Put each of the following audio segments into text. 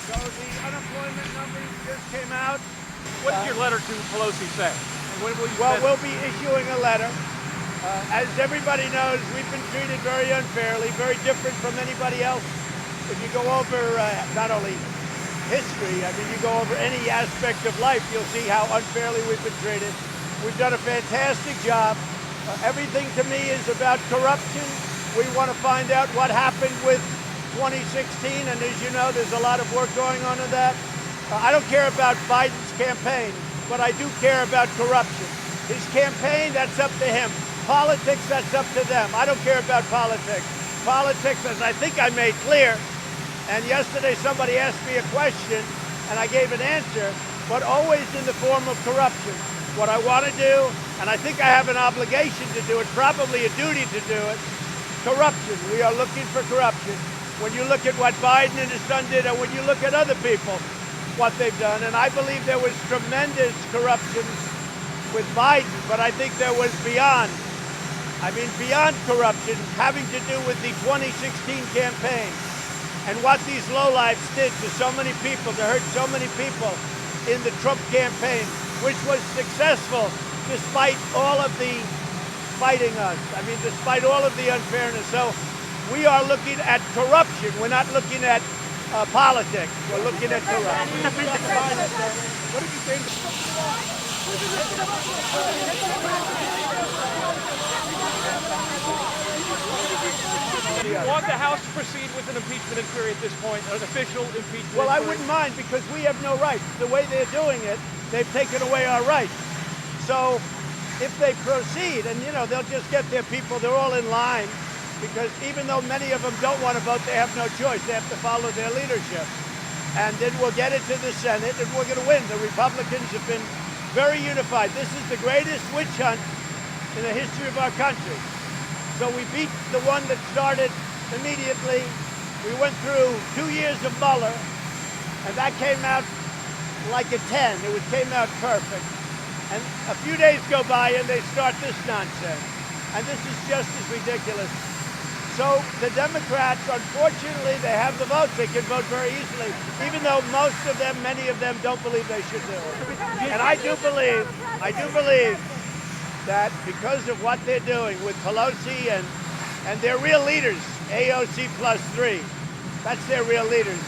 So the unemployment numbers just came out. What did your letter to Pelosi say? And when will you Well, send it? we'll be issuing a letter. As everybody knows, we've been treated very unfairly, very different from anybody else. If you go over not only history, I mean, you go over any aspect of life, you'll see how unfairly we've been treated. We've done a fantastic job. Everything to me is about corruption. We want to find out what happened with 2016, and as you know, there's a lot of work going on in that. I don't care about Biden's campaign, but I do care about corruption. His campaign, that's up to him. Politics, that's up to them. I don't care about politics. Politics, as I think I made clear, and yesterday somebody asked me a question, and I gave an answer, but always in the form of corruption. What I want to do, and I think I have an obligation to do it, probably a duty to do it, corruption. We are looking for corruption. When you look at what Biden and his son did, and when you look at other people, what they've done, and I believe there was tremendous corruption with Biden, but I think there was beyond corruption, having to do with the 2016 campaign and what these lowlifes did to so many people, to hurt so many people in the Trump campaign, which was successful despite all of the fighting us. I mean, despite all of the unfairness. So we are looking at corruption. We're not looking at politics. We're looking at corruption. What did you think? Do you want the House to proceed with an impeachment inquiry at this point, an official impeachment Well, I inquiry? wouldn't mind, because we have no rights. The way they're doing it, they've taken away our rights. So if they proceed, and they'll just get their people, they're all in line, because even though many of them don't want to vote, they have no choice. They have to follow their leadership. And then we'll get it to the Senate, and we're going to win. The Republicans have been very unified. This is the greatest witch hunt in the history of our country. So we beat the one that started immediately. We went through 2 years of Mueller, and that came out like a 10. It came out perfect. And a few days go by, and they start this nonsense. And this is just as ridiculous. So the Democrats, unfortunately, they have the votes. They can vote very easily, even though most of them, many of them, don't believe they should do it. And I do believe that because of what they're doing with Pelosi and their real leaders, AOC +3, that's their real leaders.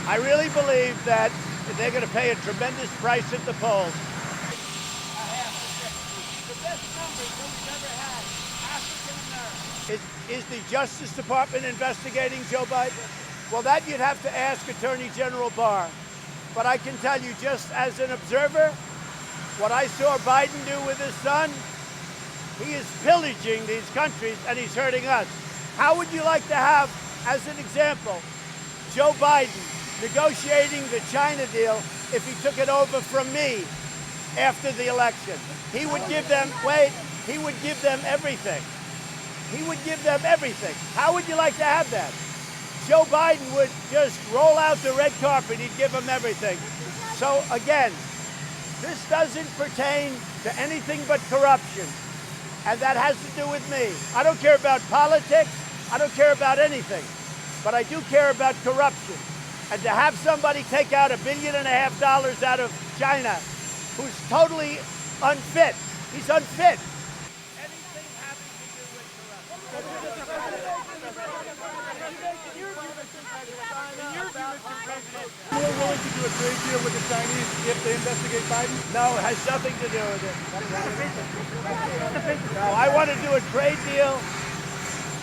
I really believe that they're going to pay a tremendous price at the polls. The best numbers that we've ever had, African Americans. Is the Justice Department investigating Joe Biden? Well, that you'd have to ask Attorney General Barr. But I can tell you, just as an observer, what I saw Biden do with his son, he is pillaging these countries and he's hurting us. How would you like to have, as an example, Joe Biden negotiating the China deal if he took it over from me after the election? He would give them, he would give them everything. He would give them everything. How would you like to have that? Joe Biden would just roll out the red carpet. He'd give them everything. So again, this doesn't pertain to anything but corruption. And that has to do with me. I don't care about politics. I don't care about anything. But I do care about corruption. And to have somebody take out $1.5 billion out of China, who's totally unfit. He's unfit. Anything having to do with corruption. More willing to do a trade deal with the Chinese if they investigate Biden? No, it has nothing to do with it. No, I want to do a trade deal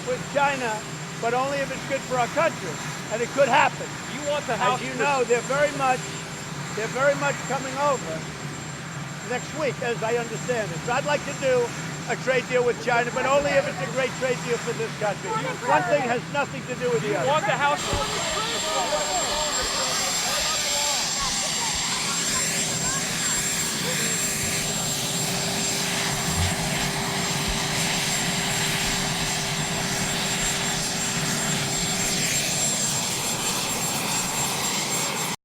with China, but only if it's good for our country. And it could happen. You want the House? As you know, they're very much coming over next week, as I understand it. So I'd like to do a trade deal with China, but only if it's a great trade deal for this country. One thing has nothing to do with the other. You want the House?